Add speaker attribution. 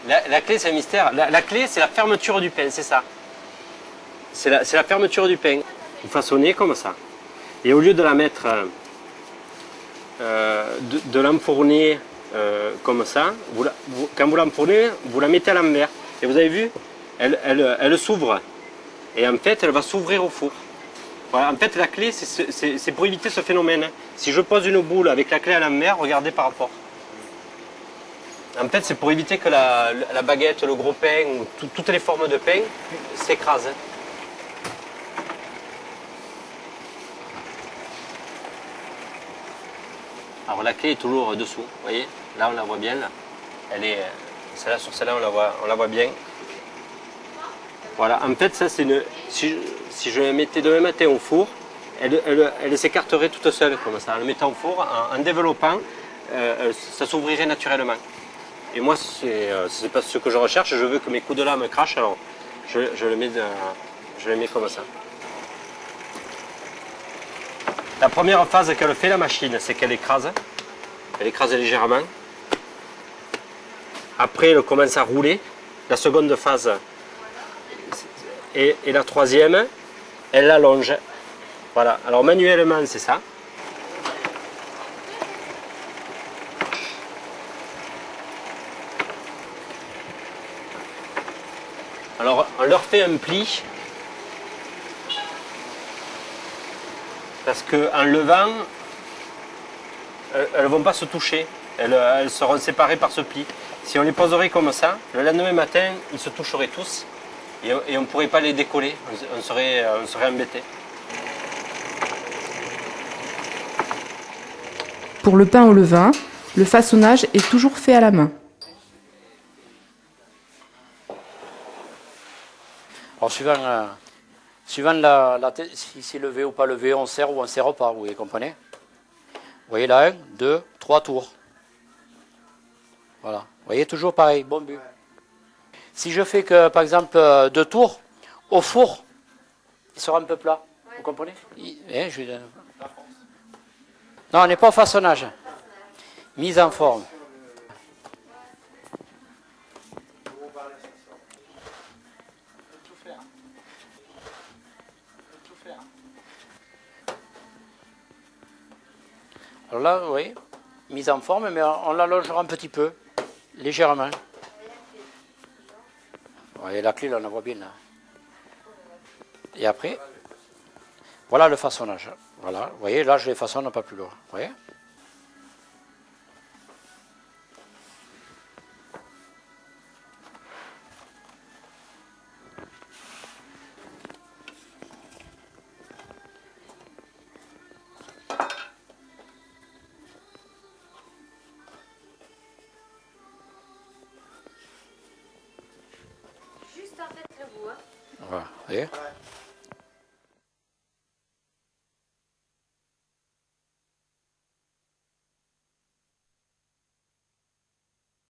Speaker 1: La clé, c'est un mystère. La clé, c'est la fermeture du pain, c'est ça. C'est la fermeture du pain. Vous façonnez comme ça. Et au lieu de la mettre, de l'enfourner comme ça, quand vous l'enfournez, vous la mettez à l'envers. Et vous avez vu, elle s'ouvre. Et en fait, elle va s'ouvrir au four. Voilà, en fait, la clé, c'est pour éviter ce phénomène. Si je pose une boule avec la clé à l'envers, regardez par rapport. En fait, c'est pour éviter que la baguette, le gros pain, ou toutes les formes de pain s'écrasent. Alors la clé est toujours dessous, vous voyez. Là, on la voit bien. Là. Elle est, celle-là, sur celle-là, on la voit bien. Voilà, en fait, ça, c'est une. Si je la mettais demain matin au four, elle s'écarterait toute seule comme ça. En le mettant au four, en développant, ça s'ouvrirait naturellement. Et moi, c'est pas ce que je recherche. Je veux que mes coups de lame crachent, alors je le mets comme ça. La première phase qu'elle fait la machine, c'est qu'elle écrase. Elle écrase légèrement. Après, elle commence à rouler. La seconde phase et la troisième, elle l'allonge. Voilà. Alors manuellement, c'est ça. Alors, on leur fait un pli. Parce qu'en levant, elles ne vont pas se toucher. Elles seront séparées par ce pli. Si on les poserait comme ça, le lendemain matin, ils se toucheraient tous. Et on ne pourrait pas les décoller. On serait embêté.
Speaker 2: Pour le pain au levain, le façonnage est toujours fait à la main.
Speaker 3: Alors suivant si c'est levé ou pas levé, on serre ou on ne serre pas, vous comprenez? Vous voyez là, 1, 2, 3 tours. Voilà. Vous voyez, toujours pareil, bon but. Si je fais que, par exemple, 2 tours, au four, il sera un peu plat. Vous comprenez? Non, on n'est pas au façonnage. Mise en forme. Alors là, vous voyez, mise en forme, mais on l'allongera un petit peu, légèrement. Vous voyez, la clé, là, on la voit bien là. Et après, voilà le façonnage. Voilà, vous voyez, là, je les façonne pas plus loin. Vous voyez?
Speaker 4: Juste en fait le bout. Hein.
Speaker 3: Voilà, vous voyez?